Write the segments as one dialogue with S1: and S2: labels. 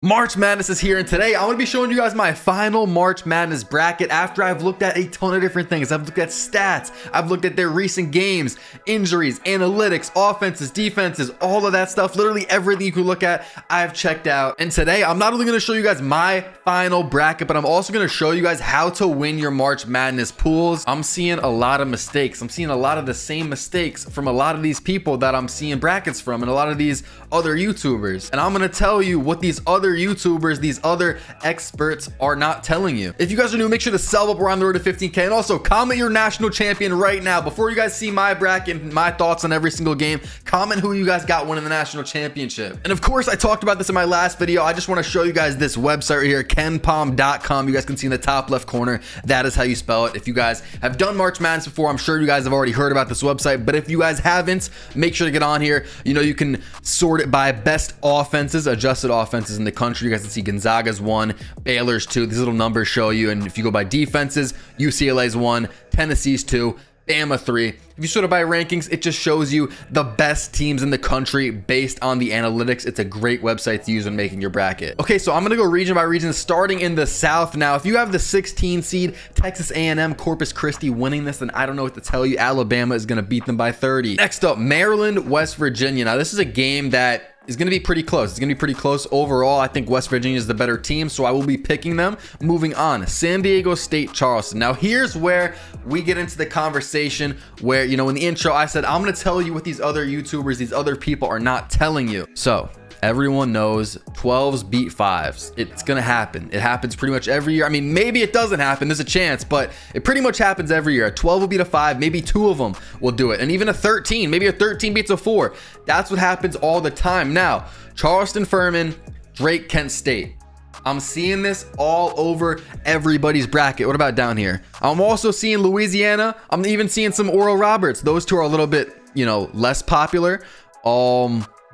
S1: March Madness is here, and today I'm going to be showing you guys my final March Madness bracket after I've looked at a ton of different things. I've looked at stats, I've looked at their recent games, injuries, analytics, offenses, defenses, all of that stuff. Literally everything you can look at, I've checked out. And today I'm not only going to show you guys my final bracket, but I'm also going to show you guys how to win your March Madness pools. I'm seeing a lot of mistakes. I'm seeing a lot of the same mistakes from a lot of these people that I'm seeing brackets from and a lot of these other YouTubers. And I'm going to tell you what these other YouTubers, these other experts are not telling you. If you guys are new, make sure to sub up. We're on the road to 15K, and also comment your national champion right now. Before you guys see my bracket and my thoughts on every single game, comment who you guys got winning the national championship. And of course, I talked about this in my last video. I just want to show you guys this website right here, kenpom.com. You guys can see in the top left corner, that is how you spell it. If you guys have done March Madness before, I'm sure you guys have already heard about this website, but if you guys haven't, make sure to get on here. You know, you can sort it by best offenses, adjusted offenses in the country. You guys can see Gonzaga's 1, Baylor's 2. These little numbers show you. And if you go by defenses, UCLA's 1, Tennessee's 2, Bama 3. If you sort it by rankings, it just shows you the best teams in the country based on the analytics. It's a great website to use when making your bracket. Okay, so I'm gonna go region by region, starting in the South. Now, if you have the 16 seed, Texas A&M, Corpus Christi winning this, then I don't know what to tell you. Alabama is gonna beat them by 30. Next up, Maryland, West Virginia. Now, this is a game that is going to be pretty close. It's going to be pretty close overall. I think West Virginia is the better team, so I will be picking them. Moving on, San Diego State, Charleston. Now, here's where we get into the conversation where, you know, in the intro, I said, I'm going to tell you what these other YouTubers, these other people are not telling you. So everyone knows 12s beat 5s. It's going to happen. It happens pretty much every year. I mean, maybe it doesn't happen. There's a chance, but it pretty much happens every year. A 12 will beat a 5. Maybe 2 of them will do it. And even a 13. Maybe a 13 beats a 4. That's what happens all the time. Now, Charleston, Furman, Drake, Kent State. I'm seeing this all over everybody's bracket. What about down here? I'm also seeing Louisiana. I'm even seeing some Oral Roberts. Those two are a little bit, you know, less popular.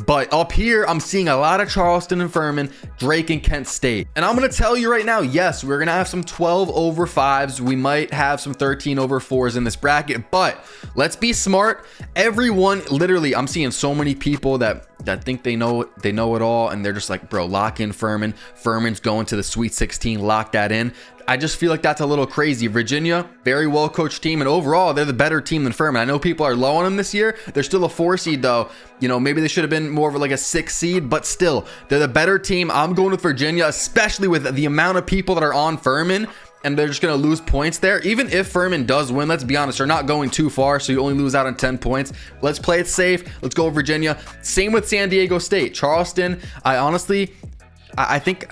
S1: But up here, I'm seeing a lot of Charleston and Furman, Drake and Kent State. And I'm going to tell you right now, yes, we're going to have some 12 over 5s. We might have some 13 over 4s in this bracket, but let's be smart. Everyone, literally, I'm seeing so many people that think they know it all, and they're just like, bro, lock in Furman. Furman's going to the Sweet 16, lock that in. I just feel like that's a little crazy. Virginia, very well coached team, and overall they're the better team than Furman. I know people are low on them this year. They're still a 4 seed though. You know, maybe they should have been more of like a 6 seed, but still, they're the better team. I'm going with Virginia, especially with the amount of people that are on Furman, and they're just going to lose points there. Even if Furman does win, let's be honest, they're not going too far, so you only lose out on 10 points. Let's play it safe. Let's go with Virginia. Same with San Diego State. Charleston, I think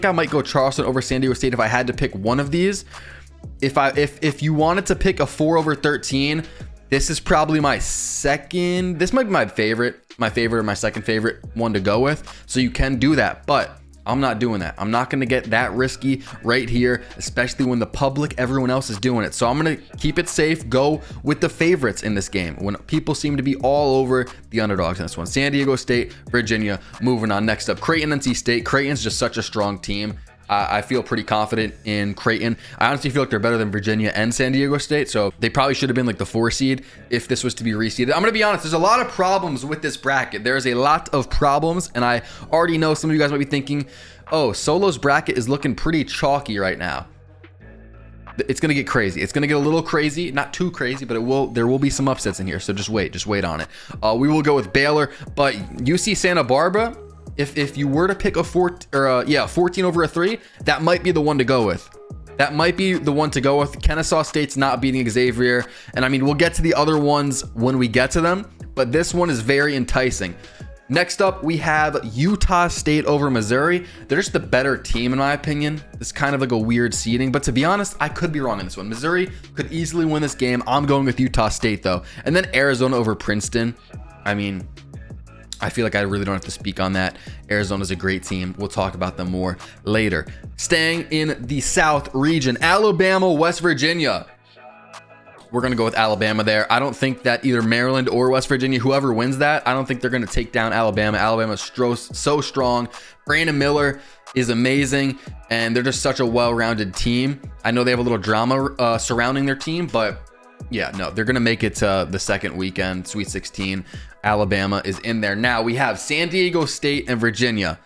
S1: I might go Charleston over San Diego State if I had to pick one of these. If you wanted to pick a 4 over 13, this is probably my second. This might be my favorite or my second favorite one to go with. So you can do that, but I'm not doing that. I'm not going to get that risky right here, especially when the public, everyone else is doing it. So I'm going to keep it safe, go with the favorites in this game when people seem to be all over the underdogs in this one. San Diego State, Virginia. Moving on. Next up, Creighton, NC State. Creighton's just such a strong team. I feel pretty confident in Creighton. I honestly feel like they're better than Virginia and San Diego State, so they probably should have been like the 4 seed if this was to be reseeded. I'm going to be honest, there's a lot of problems with this bracket. There's a lot of problems, and I already know some of you guys might be thinking, oh, Solo's bracket is looking pretty chalky right now. It's going to get crazy. It's going to get a little crazy, not too crazy, but there will be some upsets in here, so just wait on it. We will go with Baylor, but UC Santa Barbara, if you were to pick a 14 over a 3, that might be the one to go with. That might be the one to go with. Kennesaw State's not beating Xavier, and I mean, we'll get to the other ones when we get to them, but this one is very enticing. Next up, we have Utah State over Missouri. They're just the better team, in my opinion. It's kind of like a weird seeding, but to be honest, I could be wrong in this one. Missouri could easily win this game. I'm going with Utah State, though. And then Arizona over Princeton. I mean, I feel like I really don't have to speak on that. Arizona's a great team. We'll talk about them more later. Staying in the South region, Alabama, West Virginia. We're going to go with Alabama there. I don't think that either Maryland or West Virginia, whoever wins that, I don't think they're going to take down Alabama. Alabama's so strong. Brandon Miller is amazing, and they're just such a well-rounded team. I know they have a little drama surrounding their team, but yeah, no, they're going to make it to the second weekend, Sweet 16. Alabama is in there. Now we have San Diego State and Virginia.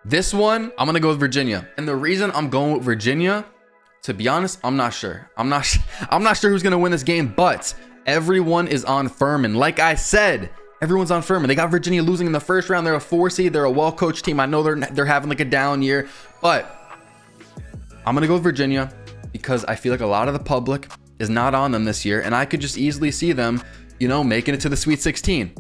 S1: This one, I'm going to go with Virginia. And the reason I'm going with Virginia, to be honest, I'm not sure. I'm not sure who's going to win this game, but everyone is on Furman. Like I said, everyone's on Furman. They got Virginia losing in the first round. They're a 4 seed. They're a well-coached team. I know they're having like a down year, but I'm going to go with Virginia because I feel like a lot of the public is not on them this year, and I could just easily see them, you know, making it to the Sweet 16.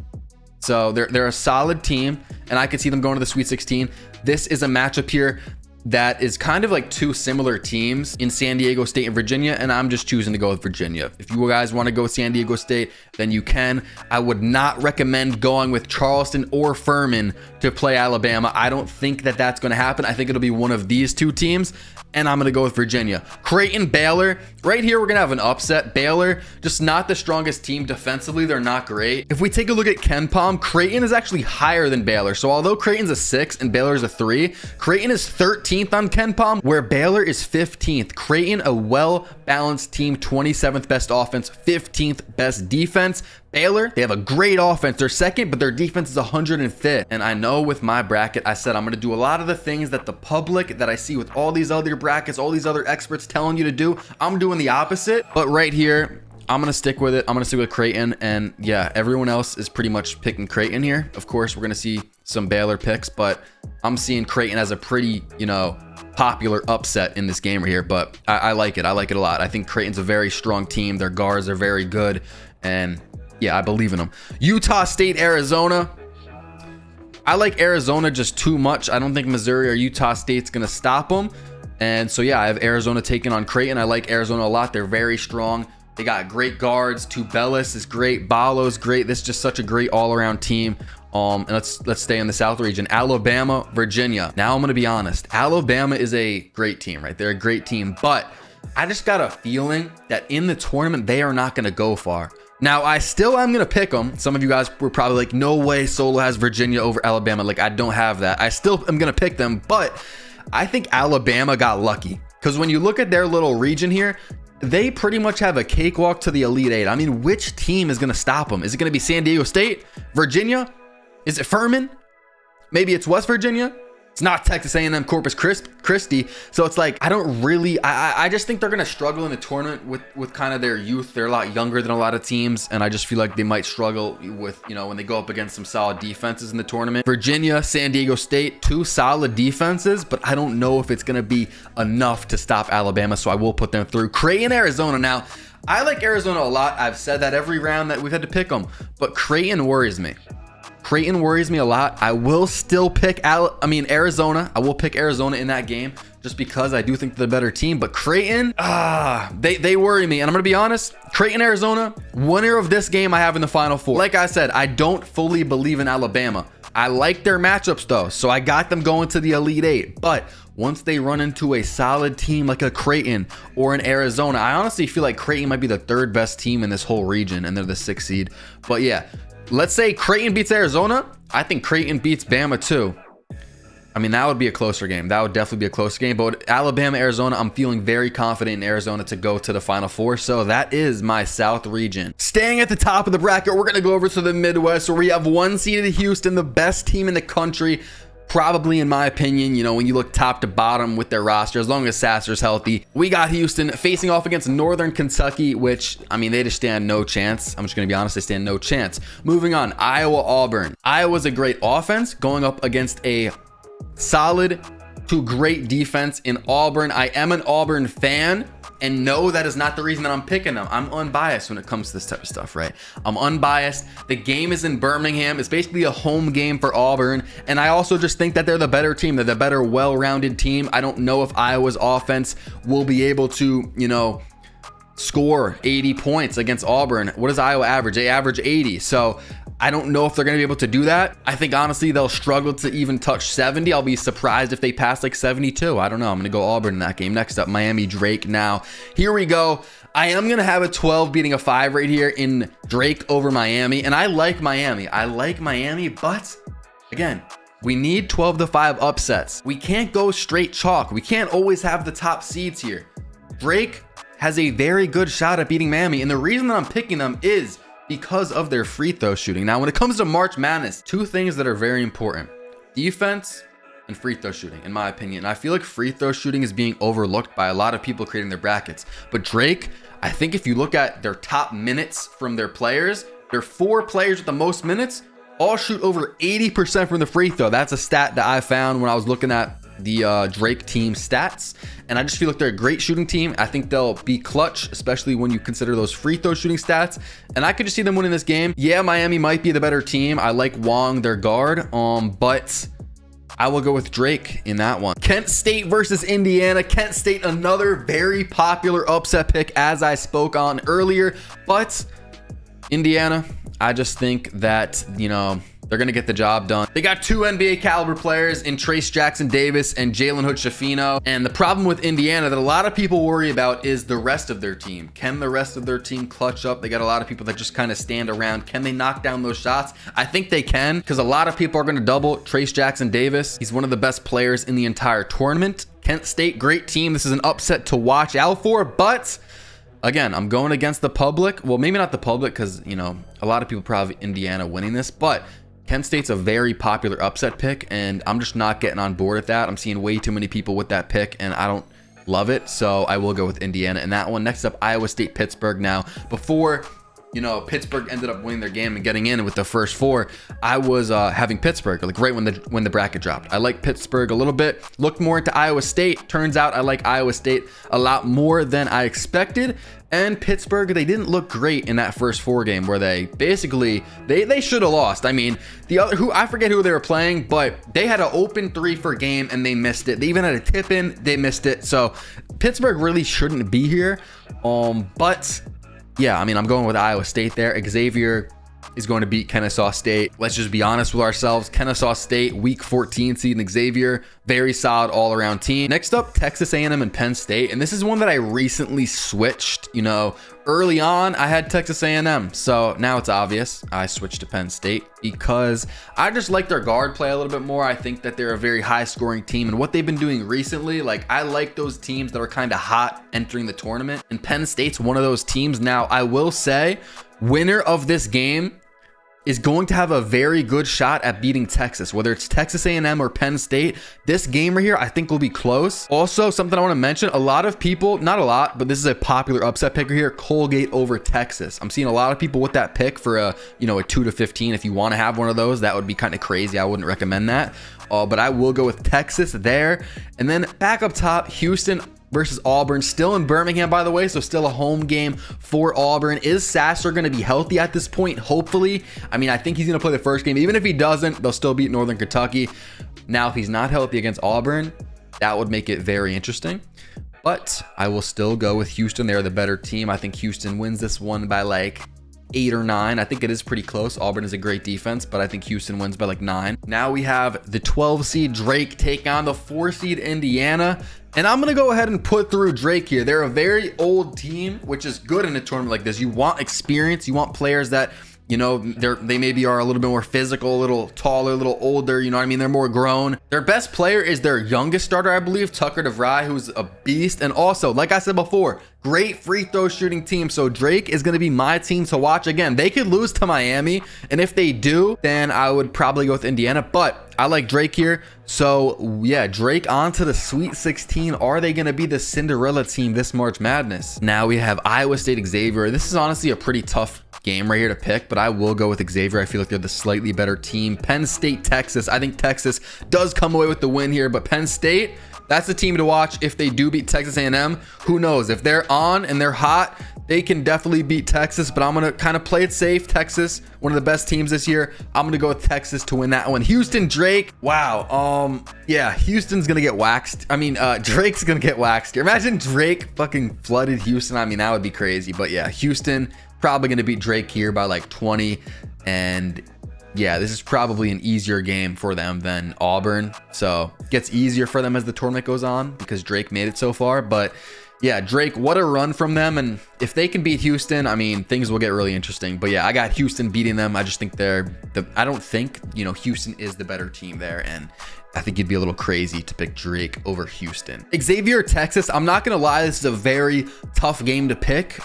S1: So they're a solid team, and I could see them going to the Sweet 16. This is a matchup here that is kind of like two similar teams in San Diego State and Virginia, and I'm just choosing to go with Virginia. If you guys want to go San Diego State, then you can. I would not recommend going with Charleston or Furman to play Alabama. I don't think that that's going to happen. I think it'll be one of these two teams, and I'm going to go with Virginia. Creighton, Baylor. Right here, we're going to have an upset. Baylor, just not the strongest team defensively. They're not great. If we take a look at KenPom, Creighton is actually higher than Baylor. So although Creighton's a 6 and Baylor is a 3, Creighton is 13th on KenPom, where Baylor is 15th. Creighton, a well-balanced team, 27th best offense, 15th best defense. Baylor, they have a great offense. They're second, but their defense is 105th. And I know with my bracket, I said I'm going to do a lot of the things that the public, that I see with all these other brackets, all these other experts telling you to do. I'm doing the opposite. But right here, I'm going to stick with it. I'm going to stick with Creighton. And yeah, everyone else is pretty much picking Creighton here. Of course, we're going to see some Baylor picks, but I'm seeing Creighton as a pretty, you know, popular upset in this game right here. But I like it. I like it a lot. I think Creighton's a very strong team. Their guards are very good. And yeah, I believe in them. Utah State, Arizona. I like Arizona just too much. I don't think Missouri or Utah State's going to stop them. And so, yeah, I have Arizona taking on Creighton. I like Arizona a lot. They're very strong. They got great guards. Tubelis is great. Balo's great. This is just such a great all-around team. And let's stay in the South region. Alabama, Virginia. Now I'm going to be honest. Alabama is a great team, right? They're a great team. But I just got a feeling that in the tournament, they are not going to go far. Now, I still am going to pick them. Some of you guys were probably like, no way Solo has Virginia over Alabama. Like, I don't have that. I still am going to pick them, but I think Alabama got lucky. Because when you look at their little region here, they pretty much have a cakewalk to the Elite Eight. I mean, which team is going to stop them? Is it going to be San Diego State? Virginia? Is it Furman? Maybe it's West Virginia? It's not Texas A&M Corpus Christi. So it's like, I don't really, I just think they're going to struggle in the tournament with kind of their youth. They're a lot younger than a lot of teams. And I just feel like they might struggle with, you know, when they go up against some solid defenses in the tournament. Virginia, San Diego State, two solid defenses, but I don't know if it's going to be enough to stop Alabama. So I will put them through. Creighton, Arizona. Now, I like Arizona a lot. I've said that every round that we've had to pick them, but Creighton worries me. Creighton worries me a lot. I will still pick Arizona. I will pick Arizona in that game just because I do think they're the better team. But Creighton, they worry me. And I'm going to be honest, Creighton, Arizona, winner of this game I have in the Final Four. Like I said, I don't fully believe in Alabama. I like their matchups though, so I got them going to the Elite Eight. But once they run into a solid team like a Creighton or an Arizona, I honestly feel like Creighton might be the third best team in this whole region, and they're the 6th seed. But yeah, let's say Creighton beats Arizona. I think Creighton beats Bama too. I mean, that would be a closer game. That would definitely be a closer game. But with Alabama, Arizona, I'm feeling very confident in Arizona to go to the Final Four. So that is my South region. Staying at the top of the bracket, we're going to go over to the Midwest, where we have 1-seeded Houston, the best team in the country. Probably, in my opinion, you know, when you look top to bottom with their roster, as long as Sasser's healthy. We got Houston facing off against Northern Kentucky, which, I mean, they just stand no chance. I'm just going to be honest, they stand no chance. Moving on, Iowa, Auburn. Iowa's a great offense going up against a solid to great defense in Auburn. I am an Auburn fan, and no, that is not the reason that I'm picking them. I'm unbiased when it comes to this type of stuff, right? I'm unbiased. The game is in Birmingham. It's basically a home game for Auburn, and I also just think that they're the better team. They're the better, well-rounded team. I don't know if Iowa's offense will be able to, you know, score 80 points against Auburn. What does Iowa average? They average 80. So I don't know if they're going to be able to do that. I think, honestly, they'll struggle to even touch 70. I'll be surprised if they pass like 72. I don't know. I'm going to go Auburn in that game. Next up, Miami, Drake. Now, here we go. I am going to have a 12 beating a 5 right here in Drake over Miami. And I like Miami. But again, we need 12-5 upsets. We can't go straight chalk. We can't always have the top seeds here. Drake has a very good shot at beating Miami. And the reason that I'm picking them is because of their free throw shooting. Now, when it comes to March Madness, two things that are very important: defense and free throw shooting, in my opinion. I feel like free throw shooting is being overlooked by a lot of people creating their brackets. But Drake, I think if you look at their top minutes from their players, their 4 players with the most minutes all shoot over 80% from the free throw. That's a stat that I found when I was looking at the Drake team stats, and I just feel like they're a great shooting team. I think they'll be clutch, especially when you consider those free throw shooting stats, and I could just see them winning this game. Yeah, Miami might be the better team. I like Wong, their guard, but I will go with Drake in that one. Kent State versus Indiana. Kent State, another very popular upset pick, as I spoke on earlier, but Indiana, I just think that, you know, they're going to get the job done. They got 2 NBA caliber players in Trace Jackson Davis and Jalen Hood-Schifino. And the problem with Indiana that a lot of people worry about is the rest of their team. Can the rest of their team clutch up? They got a lot of people that just kind of stand around. Can they knock down those shots? I think they can, because a lot of people are going to double Trace Jackson Davis. He's one of the best players in the entire tournament. Kent State, great team. This is an upset to watch out for, but again, I'm going against the public. Well, maybe not the public, because, you know, a lot of people probably have Indiana winning this, but Kent State's a very popular upset pick, and I'm just not getting on board with that. I'm seeing way too many people with that pick, and I don't love it, so I will go with Indiana in that one. Next up, Iowa State, Pittsburgh. Now, before, you know, Pittsburgh ended up winning their game and getting in with the first 4, I was having Pittsburgh, like right when the bracket dropped. I like Pittsburgh a little bit. Looked more into Iowa State. Turns out I like Iowa State a lot more than I expected. And Pittsburgh, they didn't look great in that first 4 game where they basically, they should have lost. I mean, the other, I forget who they were playing, but they had an open 3 for a game and they missed it. They even had a tip in, they missed it. So Pittsburgh really shouldn't be here. But yeah, I mean, I'm going with Iowa State there. Xavier is going to beat Kennesaw State. Let's just be honest with ourselves. Kennesaw State, week 14 seed, and Xavier, very solid all-around team. Next up, Texas A&M and Penn State, and this is one that I recently switched. You know, early on, I had Texas A&M, so now it's obvious I switched to Penn State because I just like their guard play a little bit more. I think that they're a very high-scoring team, and what they've been doing recently, like, I like those teams that are kind of hot entering the tournament, and Penn State's one of those teams. Now, I will say, winner of this game is going to have a very good shot at beating Texas, whether it's Texas A&M or Penn State. This game right here, I think will be close. Also, something I want to mention, a lot of people, not a lot, but this is a popular upset picker here, Colgate over Texas. I'm seeing a lot of people with that pick for a, you know, a 2-15. If you want to have one of those, that would be kind of crazy. I wouldn't recommend that. But I will go with Texas there. And then back up top, Houston versus Auburn, still in Birmingham, by the way, so still a home game for Auburn. Is Sasser going to be healthy at this point? Hopefully. I mean, I think he's going to play the first game. Even if he doesn't, they'll still beat Northern Kentucky. Now, if he's not healthy against Auburn, that would make it very interesting. But I will still go with Houston. They're the better team. I think Houston wins this one by like 8 or 9. I think it is pretty close. Auburn is a great defense, but I think Houston wins by like 9. Now we have the 12 seed Drake take on the 4 seed Indiana. And I'm going to go ahead and put through Drake here. They're a very old team, which is good in a tournament like this. You want experience. You want players that, you know, they maybe are a little bit more physical, a little taller, a little older. You know what I mean? They're more grown. Their best player is their youngest starter, I believe, Tucker DeVry, who's a beast. And also, like I said before, great free throw shooting team. So Drake is going to be my team to watch. Again, they could lose to Miami. And if they do, then I would probably go with Indiana. But I like Drake here. So yeah, Drake on to the Sweet 16. Are they going to be the Cinderella team this March Madness? Now we have Iowa State Xavier. This is honestly a pretty tough game right here to pick, but I will go with Xavier. I feel like they're the slightly better team. Penn State, Texas. I think Texas does come away with the win here, but Penn State, that's the team to watch if they do beat Texas A&M. Who knows? If they're on and they're hot, they can definitely beat Texas, but I'm going to kind of play it safe. Texas, one of the best teams this year. I'm going to go with Texas to win that one. Houston, Drake. Wow. Yeah, Houston's going to get waxed. I mean, Drake's going to get waxed here. Imagine Drake fucking flooded Houston. I mean, that would be crazy, but yeah, Houston probably going to beat Drake here by like 20. And yeah, this is probably an easier game for them than Auburn. So it gets easier for them as the tournament goes on because Drake made it so far. But yeah, Drake, what a run from them. And if they can beat Houston, I mean, things will get really interesting. But yeah, I got Houston beating them. I just think I don't think, you know, Houston is the better team there. And I think you'd be a little crazy to pick Drake over Houston. Xavier, Texas. I'm not going to lie. This is a very tough game to pick.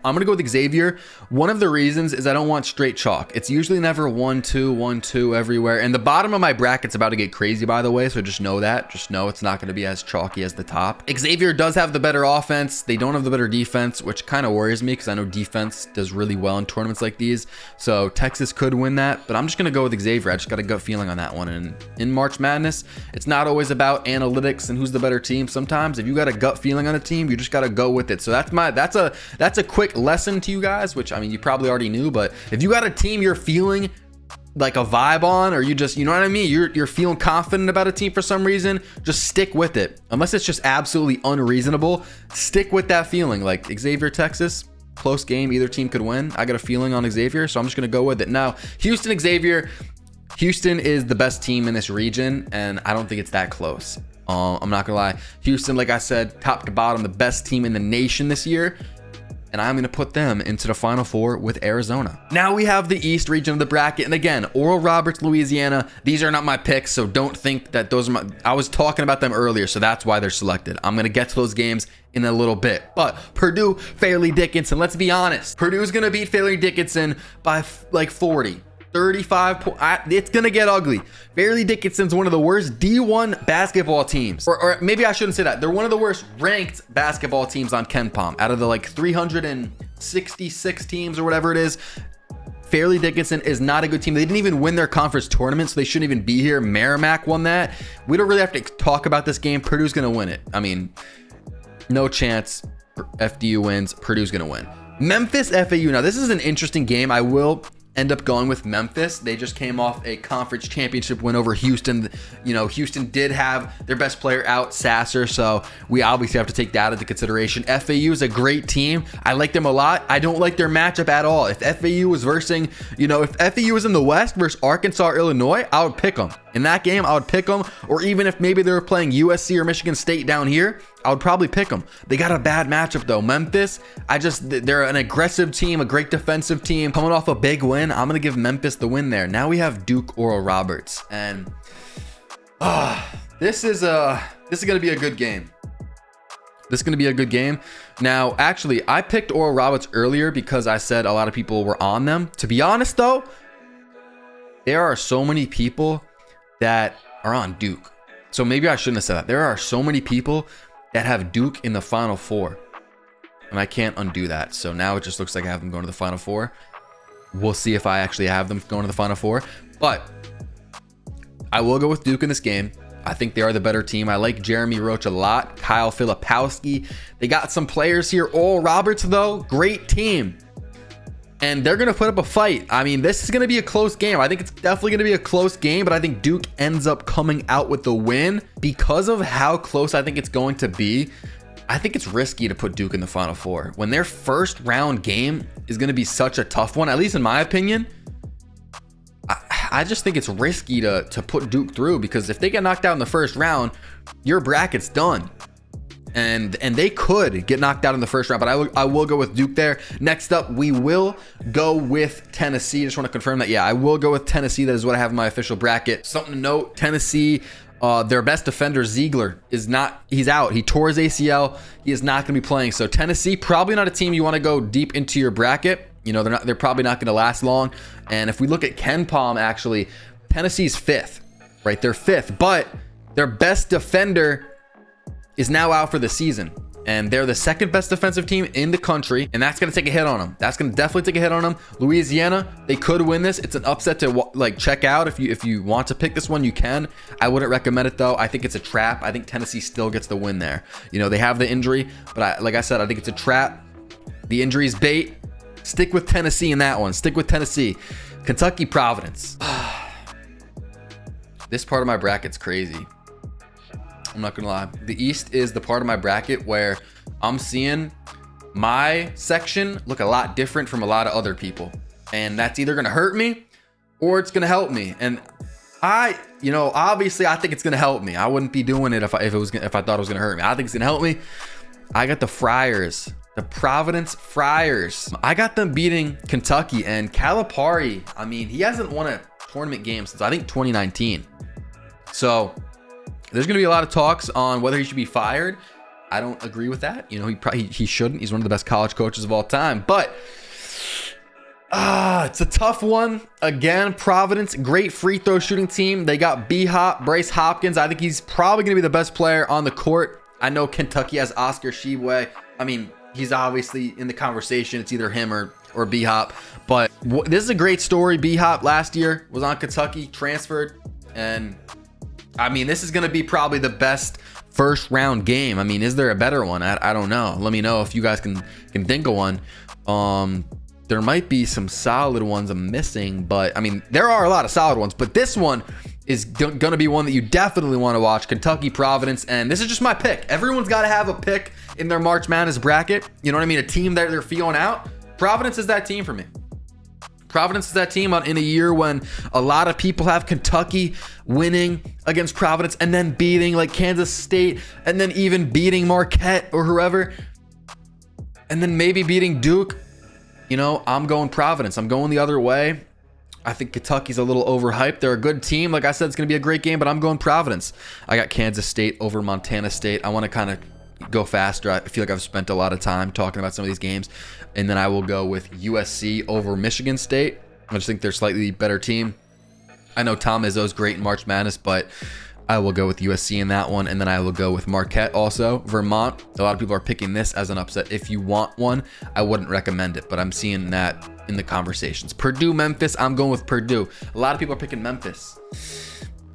S1: I'm gonna go with Xavier. One of the reasons is I don't want straight chalk. It's usually never 1-2, 1-2 everywhere. And the bottom of my bracket's about to get crazy, by the way, so just know that. Just know it's not gonna be as chalky as the top. Xavier does have the better offense. They don't have the better defense, which kind of worries me because I know defense does really well in tournaments like these. So Texas could win that, but I'm just gonna go with Xavier. I just got a gut feeling on that one. And in March Madness, it's not always about analytics and who's the better team. Sometimes if you got a gut feeling on a team, you just gotta go with it. So that's a quick lesson to you guys, which I mean you probably already knew, but if you got a team you're feeling like a vibe on, or you just, you know what I mean, you're feeling confident about a team for some reason, just stick with it. Unless it's just absolutely unreasonable, stick with that feeling. Like Xavier, Texas, close game, either team could win. I got a feeling on Xavier, so I'm just gonna go with it. Now Houston, Xavier, Houston is the best team in this region, and I don't think it's that close. I'm not gonna lie, Houston, like I said, top to bottom, the best team in the nation this year, and I'm going to put them into the Final Four with Arizona. Now we have the East region of the bracket, and again, Oral Roberts, Louisiana, these are not my picks, so don't think that those are my, I was talking about them earlier, so that's why they're selected. I'm going to get to those games in a little bit. But Purdue, Fairleigh Dickinson, let's be honest, Purdue's going to beat Fairleigh Dickinson by like 40. 35 it's gonna get ugly. Fairleigh Dickinson's one of the worst D1 basketball teams, or maybe I shouldn't say that. They're one of the worst ranked basketball teams on KenPom. Out of the like 366 teams or whatever it is, Fairleigh Dickinson is not a good team. They didn't even win their conference tournament, so they shouldn't even be here. Merrimack won that. We don't really have to talk about this game. Purdue's gonna win it. I mean, no chance FDU wins. Purdue's gonna win. Memphis, FAU. Now this is an interesting game. I will end up going with Memphis. They just came off a conference championship win over Houston. You know, Houston did have their best player out, Sasser, so we obviously have to take that into consideration. FAU is a great team. I like them a lot. I don't like their matchup at all. If FAU was versing, you know, if FAU was in the West versus Arkansas or Illinois, I would pick them. In that game, I would pick them. Or even if maybe they were playing USC or Michigan State down here, I would probably pick them. They got a bad matchup though. Memphis, they're an aggressive team, a great defensive team. Coming off a big win, I'm going to give Memphis the win there. Now we have Duke, Oral Roberts. And this is going to be a good game. This is going to be a good game. Now, actually, I picked Oral Roberts earlier because I said a lot of people were on them. To be honest though, there are so many people that are on Duke. So maybe I shouldn't have said that. There are so many people that have Duke in the Final Four, and I can't undo that. So now it just looks like I have them going to the Final Four. We'll see if I actually have them going to the Final Four, but I will go with Duke in this game. I think they are the better team. I like Jeremy Roach a lot. Kyle Filipowski. They got some players here. Oral Roberts though, great team. And they're going to put up a fight. I mean, this is going to be a close game. I think it's definitely going to be a close game, but I think Duke ends up coming out with the win. Because of how close I think it's going to be, I think it's risky to put Duke in the Final Four. When their first round game is going to be such a tough one, at least in my opinion, I just think it's risky to put Duke through, because if they get knocked out in the first round, your bracket's done. And they could get knocked out in the first round, but I will go with Duke there. Next up, we will go with Tennessee. Just want to confirm that. Yeah, I will go with Tennessee. That is what I have in my official bracket. Something to note, Tennessee, their best defender, Ziegler, he's out. He tore his ACL. He is not going to be playing. So Tennessee, probably not a team you want to go deep into your bracket. You know, they're probably not going to last long. And if we look at KenPom, actually, Tennessee's 5th, right? They're 5th, but their best defender is now out for the season, and they're the second best defensive team in the country, and that's going to take a hit on them. That's going to definitely take a hit on them. Louisiana, they could win this. It's an upset to like check out. If you want to pick this one, you can. I wouldn't recommend it though. I think it's a trap. I think Tennessee still gets the win there. You know, they have the injury, but like I said, I think it's a trap. The injury's bait. Stick with Tennessee in that one. Stick with Tennessee. Kentucky, Providence. This part of my bracket's crazy. I'm not gonna lie. The East is the part of my bracket where I'm seeing my section look a lot different from a lot of other people, and that's either gonna hurt me or it's gonna help me. And obviously I think it's gonna help me. I wouldn't be doing it if I thought it was gonna hurt me. I think it's gonna help me. I got the Friars, the Providence Friars. I got them beating Kentucky, and Calipari, I mean, he hasn't won a tournament game since I think 2019. So there's going to be a lot of talks on whether he should be fired. I don't agree with that. You know, he shouldn't. He's one of the best college coaches of all time. But it's a tough one. Again, Providence, great free throw shooting team. They got B-Hop, Bryce Hopkins. I think he's probably going to be the best player on the court. I know Kentucky has Oscar Tshiebwe. I mean, he's obviously in the conversation. It's either him or B-Hop. But this is a great story. B-Hop last year was on Kentucky, transferred. And, I mean, this is going to be probably the best first round game. I mean, is there a better one? I don't know. Let me know if you guys can think of one. There might be some solid ones I'm missing, but I mean, there are a lot of solid ones, but this one is going to be one that you definitely want to watch. Kentucky, Providence, and this is just my pick. Everyone's got to have a pick in their March Madness bracket. You know what I mean? A team that they're feeling out. Providence is that team for me. Providence is that team in a year when a lot of people have Kentucky winning against Providence and then beating like Kansas State and then even beating Marquette or whoever and then maybe beating Duke. You know, I'm going Providence. I'm going the other way. I think Kentucky's a little overhyped. They're a good team. Like I said, it's going to be a great game, but I'm going Providence. I got Kansas State over Montana State. I want to kind of go faster. I feel like I've spent a lot of time talking about some of these games. And then I will go with USC over Michigan State. I just think they're a slightly better team. I know Tom Izzo's great in March Madness, but I will go with USC in that one. And then I will go with Marquette also. Vermont, a lot of people are picking this as an upset. If you want one, I wouldn't recommend it, but I'm seeing that in the conversations. Purdue, Memphis, I'm going with Purdue. A lot of people are picking Memphis.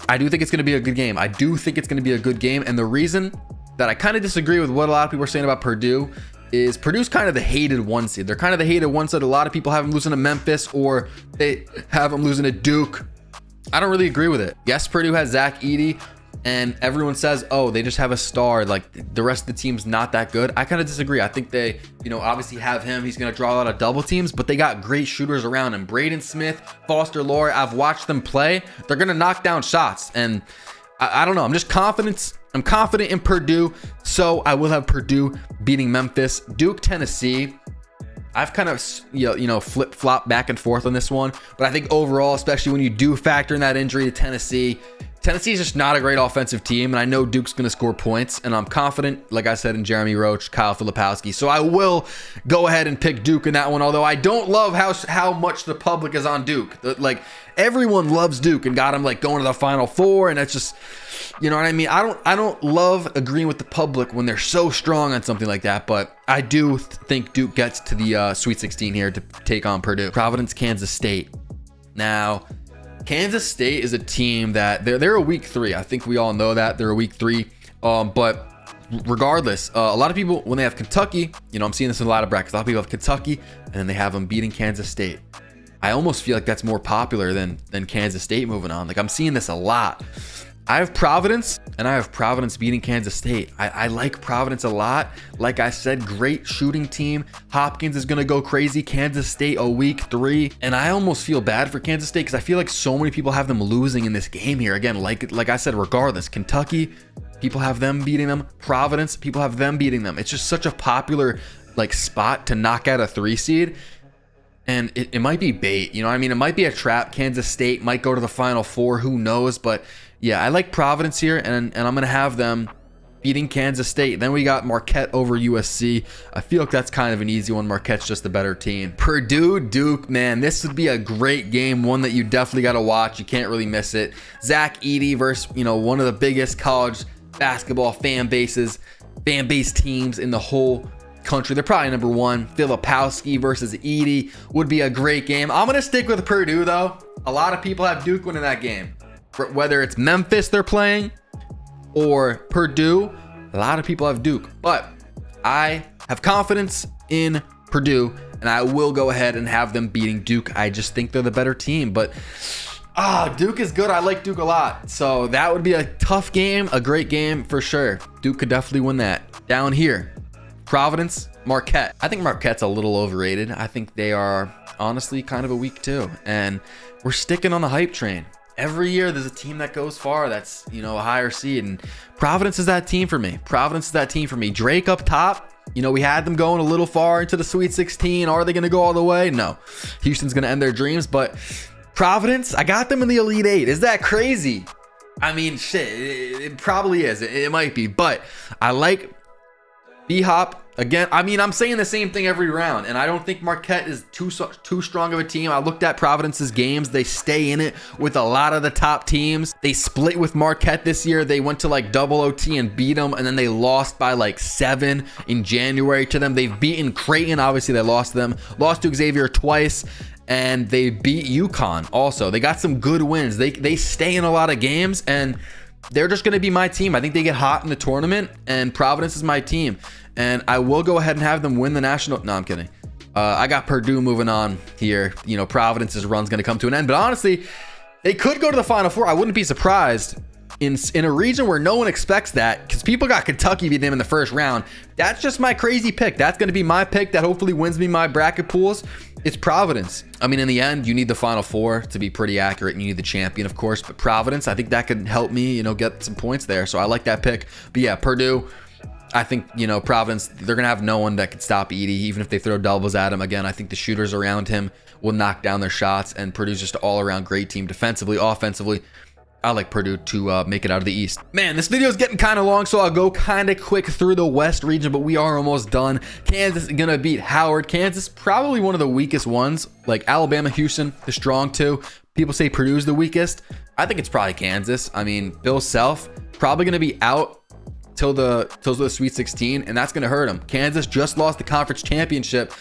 S1: I do think it's going to be a good game. I do think it's going to be a good game. And the reason that I kind of disagree with what a lot of people are saying about Purdue is Purdue's kind of the hated one seed. They're kind of the hated one seed. A lot of people have them losing to Memphis or they have them losing to Duke. I don't really agree with it. Yes, Purdue has Zach Edey, and everyone says, oh, they just have a star. Like the rest of the team's not that good. I kind of disagree. I think they, you know, obviously have him. He's going to draw a lot of double teams, but they got great shooters around him. Braden Smith, Foster Lorer. I've watched them play. They're going to knock down shots, and I don't know. I'm just confident. I'm confident in Purdue, so I will have Purdue beating Memphis. Duke, Tennessee. I've kind of, flip-flop back and forth on this one, but I think overall, especially when you do factor in that injury to Tennessee is just not a great offensive team, and I know Duke's going to score points, and I'm confident, like I said, in Jeremy Roach, Kyle Filipowski, so I will go ahead and pick Duke in that one, although I don't love how much the public is on Duke. Like, everyone loves Duke and got him, like, going to the Final Four, and it's just, you know what I mean? I don't love agreeing with the public when they're so strong on something like that, but I do think Duke gets to the Sweet 16 here to take on Purdue. Providence, Kansas State. Now, Kansas State is a team that they're a week 3. I think we all know that they're a week 3. But regardless, a lot of people, when they have Kentucky, you know, I'm seeing this in a lot of brackets. A lot of people have Kentucky, and then they have them beating Kansas State. I almost feel like that's more popular than Kansas State moving on. Like, I'm seeing this a lot. I have Providence, and I have Providence beating Kansas State. I like Providence a lot. Like I said, great shooting team. Hopkins is going to go crazy. Kansas State a week 3. And I almost feel bad for Kansas State because I feel like so many people have them losing in this game here. Again, like I said, regardless, Kentucky, people have them beating them. Providence, people have them beating them. It's just such a popular spot to knock out a 3 seed. And it might be bait, you know what I mean? It might be a trap. Kansas State might go to the Final Four, who knows? But yeah, I like Providence here, and I'm going to have them beating Kansas State. Then we got Marquette over USC. I feel like that's kind of an easy one. Marquette's just a better team. Purdue, Duke, man, this would be a great game, one that you definitely got to watch. You can't really miss it. Zach Edey versus, one of the biggest college basketball fan base teams in the whole country. They're probably number 1. Filipowski versus Edey would be a great game. I'm going to stick with Purdue, though. A lot of people have Duke winning that game. Whether it's Memphis they're playing or Purdue, a lot of people have Duke. But I have confidence in Purdue, and I will go ahead and have them beating Duke. I just think they're the better team. But Duke is good. I like Duke a lot. So that would be a tough game, a great game for sure. Duke could definitely win that. Down here, Providence, Marquette. I think Marquette's a little overrated. I think they are honestly kind of a weak 2. And we're sticking on the hype train. Every year there's a team that goes far that's, a higher seed. And Providence is that team for me. Drake up top. We had them going a little far into the Sweet 16. Are they going to go all the way? No. Houston's going to end their dreams. But Providence, I got them in the Elite 8. Is that crazy? I mean, shit, it probably is. It might be. But I like B-Hop, again, I mean, I'm saying the same thing every round, and I don't think Marquette is too strong of a team. I looked at Providence's games. They stay in it with a lot of the top teams. They split with Marquette this year. They went to like double OT and beat them, and then they lost by like 7 in January to them. They've beaten Creighton. Obviously, they lost to them. Lost to Xavier twice, and they beat UConn also. They got some good wins. They stay in a lot of games, and they're just going to be my team. I think they get hot in the tournament, and Providence is my team. And I will go ahead and have them win the national. No, I'm kidding. I got Purdue moving on here. You know, Providence's run's going to come to an end. But honestly, they could go to the Final Four. I wouldn't be surprised in a region where no one expects that, because people got Kentucky beat them in the first round. That's just my crazy pick. That's going to be my pick that hopefully wins me my bracket pools. It's Providence. I mean, in the end, you need the Final Four to be pretty accurate, and you need the champion, of course. But Providence, I think that could help me, you know, get some points there. So I like that pick. But yeah, Purdue, I think, you know, Providence, they're going to have no one that could stop Edey, even if they throw doubles at him. Again, I think the shooters around him will knock down their shots, and Purdue's just an all-around great team defensively, offensively. I like Purdue to make it out of the East. Man, this video is getting kind of long, so I'll go kind of quick through the West region, but we are almost done. Kansas is going to beat Howard. Kansas, probably one of the weakest ones. Like Alabama, Houston, the strong two. People say Purdue's the weakest. I think it's probably Kansas. I mean, Bill Self, probably going to be out till the Sweet 16, and that's going to hurt him. Kansas just lost the conference championship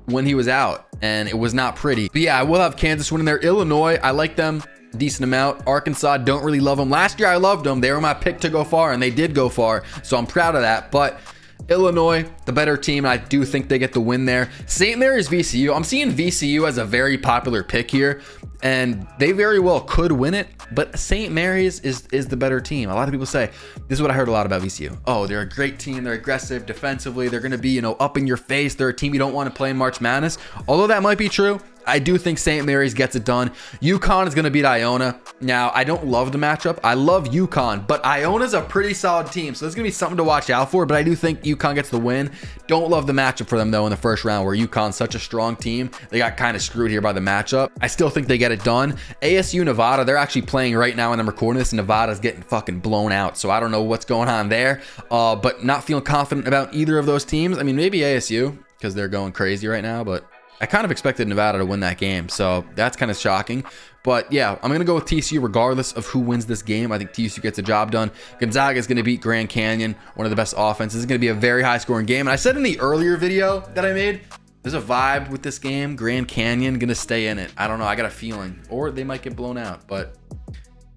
S1: when he was out, and it was not pretty. But yeah, I will have Kansas winning there. Illinois, I like them decent amount. Arkansas, don't really love them. Last year I loved them. They were my pick to go far, and they did go far, so I'm proud of that. But Illinois, the better team, and I do think they get the win there. St. Mary's, VCU. I'm seeing VCU as a very popular pick here, and they very well could win it, but St. Mary's is the better team. A lot of people say, this is what I heard a lot about VCU. Oh, they're a great team. They're aggressive defensively. They're going to be, you know, up in your face. They're a team you don't want to play in March Madness. Although that might be true, I do think St. Mary's gets it done. UConn is going to beat Iona. Now, I don't love the matchup. I love UConn, but Iona's a pretty solid team, so there's going to be something to watch out for, but I do think UConn gets the win. Don't love the matchup for them, though, in the first round, where UConn's such a strong team. They got kind of screwed here by the matchup. I still think they get it done. ASU, Nevada, they're actually playing right now, and I'm recording this, and Nevada's getting fucking blown out, so I don't know what's going on there, but not feeling confident about either of those teams. I mean, maybe ASU, because they're going crazy right now, but I kind of expected Nevada to win that game, so that's kind of shocking. But yeah, I'm going to go with TCU regardless of who wins this game. I think TCU gets the job done. Gonzaga is going to beat Grand Canyon, one of the best offenses. It's going to be a very high-scoring game. And I said in the earlier video that I made, there's a vibe with this game. Grand Canyon going to stay in it. I don't know. I got a feeling. Or they might get blown out, but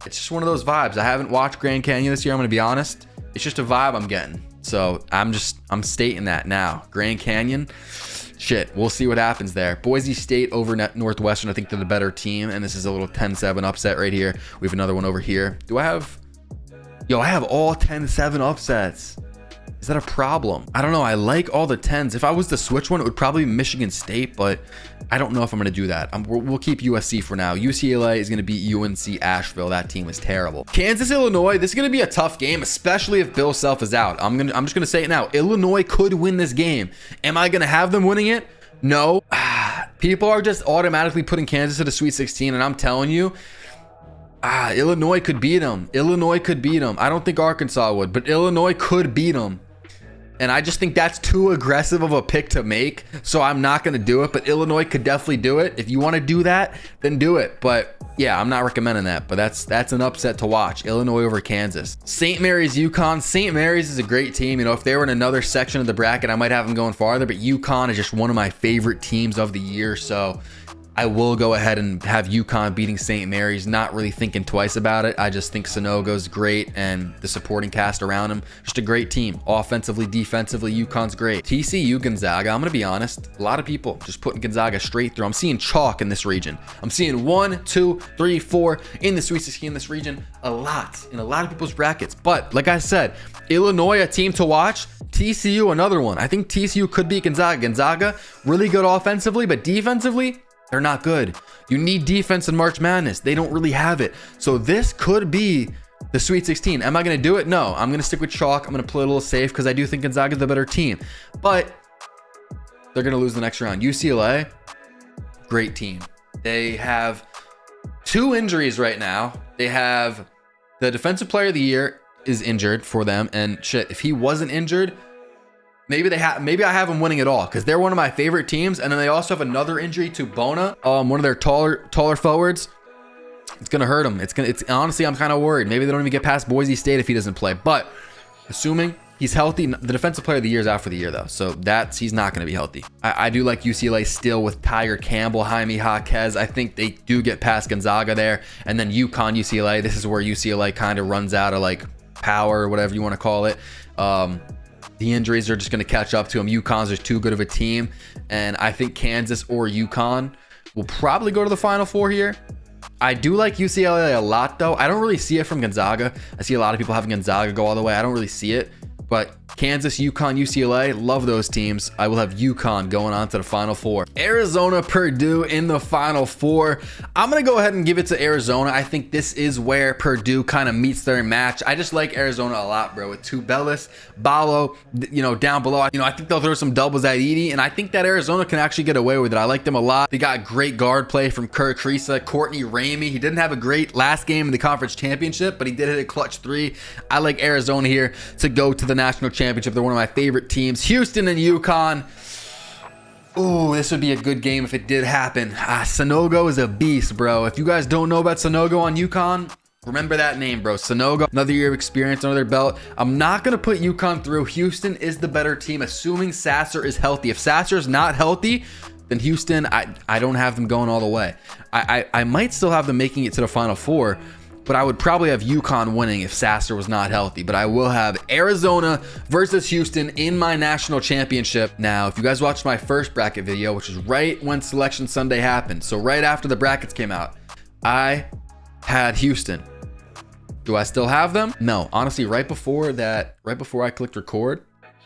S1: it's just one of those vibes. I haven't watched Grand Canyon this year, I'm going to be honest. It's just a vibe I'm getting. So I'm stating that now. Grand Canyon, shit, we'll see what happens there. Boise State over Northwestern. I think they're the better team, and this is a little 10-7 upset right here. We have another one over here. Do I have... Yo, I have all 10-7 upsets. Is that a problem? I don't know. I like all the 10s. If I was to switch one, it would probably be Michigan State, but I don't know if I'm going to do that. We'll keep USC for now. UCLA is going to beat UNC Asheville. That team is terrible. Kansas, Illinois. This is going to be a tough game, especially if Bill Self is out. I'm just going to say it now. Illinois could win this game. Am I going to have them winning it? No. People are just automatically putting Kansas to the Sweet 16, and I'm telling you, Illinois could beat them. Illinois could beat them. I don't think Arkansas would, but Illinois could beat them. And I just think that's too aggressive of a pick to make, so I'm not going to do it. But Illinois could definitely do it. If you want to do that, then do it. But yeah, I'm not recommending that. But that's an upset to watch. Illinois over Kansas. St. Mary's, UConn. St. Mary's is a great team. You know, if they were in another section of the bracket, I might have them going farther. But UConn is just one of my favorite teams of the year. So I will go ahead and have UConn beating St. Mary's, not really thinking twice about it. I just think Sanogo's great, and the supporting cast around him, just a great team. Offensively, defensively, UConn's great. TCU, Gonzaga, I'm going to be honest, a lot of people just putting Gonzaga straight through. I'm seeing chalk in this region. I'm seeing 1, 2, 3, 4 in the Sweet 16 in this region, a lot, in a lot of people's brackets. But like I said, Illinois, a team to watch. TCU, another one. I think TCU could beat Gonzaga. Gonzaga, really good offensively, but defensively, they're not good. You need defense in March Madness. They don't really have it. So this could be the Sweet 16. Am I going to do it? No. I'm going to stick with chalk. I'm going to play a little safe because I do think Gonzaga's the better team. But they're going to lose the next round. UCLA, great team. They have 2 injuries right now. They have the defensive player of the year is injured for them. And shit, if he wasn't injured, Maybe I have them winning it all because they're one of my favorite teams. And then they also have another injury to Bona, one of their taller forwards. It's gonna hurt him. It's honestly, I'm kind of worried. Maybe they don't even get past Boise State if he doesn't play. But assuming he's healthy, the defensive player of the year is out for the year though, so he's not going to be healthy. I do like UCLA still with Tiger Campbell, Jaime Jaquez. I think they do get past Gonzaga there, and then UConn, UCLA. This is where UCLA kind of runs out of like power or whatever you want to call it. The injuries are just going to catch up to them. UConn's just too good of a team, and I think Kansas or UConn will probably go to the Final Four here. I do like UCLA a lot though. I don't really see it from Gonzaga. I see a lot of people having Gonzaga go all the way. I don't really see it. But Kansas, UConn, UCLA, love those teams. I will have UConn going on to the Final Four. Arizona, Purdue in the Final Four. I'm going to go ahead and give it to Arizona. I think this is where Purdue kind of meets their match. I just like Arizona a lot, bro. With Tubelis, Ballo, down below. I think they'll throw some doubles at Edey, and I think that Arizona can actually get away with it. I like them a lot. They got great guard play from Kurt Kriisa, Courtney Ramey. He didn't have a great last game in the conference championship, but he did hit a clutch 3. I like Arizona here to go to the national championship. They're one of my favorite teams. Houston and UConn. Ooh, this would be a good game if it did happen. Sanogo is a beast, bro. If you guys don't know about Sanogo on UConn, remember that name, bro. Sanogo, another year of experience under their belt. I'm not going to put UConn through. Houston is the better team, assuming Sasser is healthy. If Sasser is not healthy, then Houston, I don't have them going all the way. I might still have them making it to the Final Four, but I would probably have UConn winning if Sasser was not healthy. But I will have Arizona versus Houston in my national championship. Now, if you guys watched my first bracket video, which is right when Selection Sunday happened, so right after the brackets came out, I had Houston. Do I still have them? No, honestly, right before I clicked record,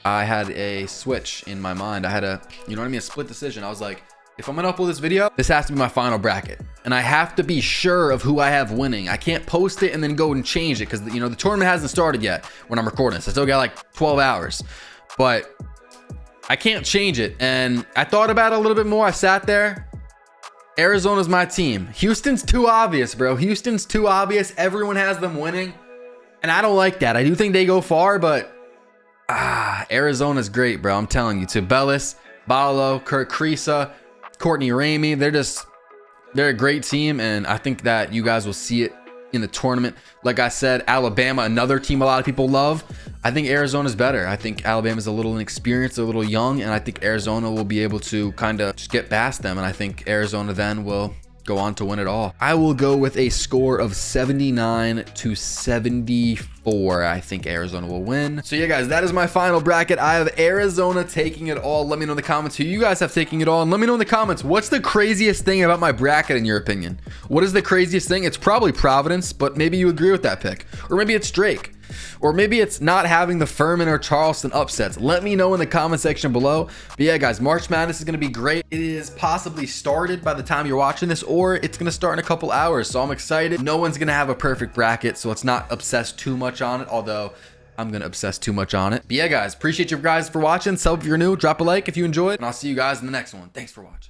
S1: I had a switch in my mind. I had a split decision. I was like, if I'm gonna upload this video, this has to be my final bracket. And I have to be sure of who I have winning. I can't post it and then go and change it because the tournament hasn't started yet when I'm recording this. I still got like 12 hours. But I can't change it. And I thought about it a little bit more. I sat there. Arizona's my team. Houston's too obvious, bro. Houston's too obvious. Everyone has them winning. And I don't like that. I do think they go far, but Arizona's great, bro. I'm telling you. Tubelis, Ballo, Kurt Kriisa, Courtney Ramey, they're a great team, and I think that you guys will see it in the tournament. Like I said, Alabama, another team a lot of people love. I think Arizona's better. I think Alabama's a little inexperienced, a little young, and I think Arizona will be able to kind of just get past them, and I think Arizona then will go on to win it all. I will go with a score of 79-74. I think Arizona will win. So yeah, guys, that is my final bracket. I have Arizona taking it all. Let me know in the comments who you guys have taking it all, and let me know in the comments what's the craziest thing about my bracket in your opinion. What is the craziest thing? It's probably Providence, but maybe you agree with that pick, or maybe it's Drake. Or maybe it's not having the Furman or Charleston upsets. Let me know in the comment section below. But yeah, guys, March Madness is going to be great. It is possibly started by the time you're watching this, or it's going to start in a couple hours. So I'm excited. No one's going to have a perfect bracket, so let's not obsess too much on it, although I'm going to obsess too much on it. But yeah, guys, appreciate you guys for watching. Sub if you're new, drop a like if you enjoyed, and I'll see you guys in the next one. Thanks for watching.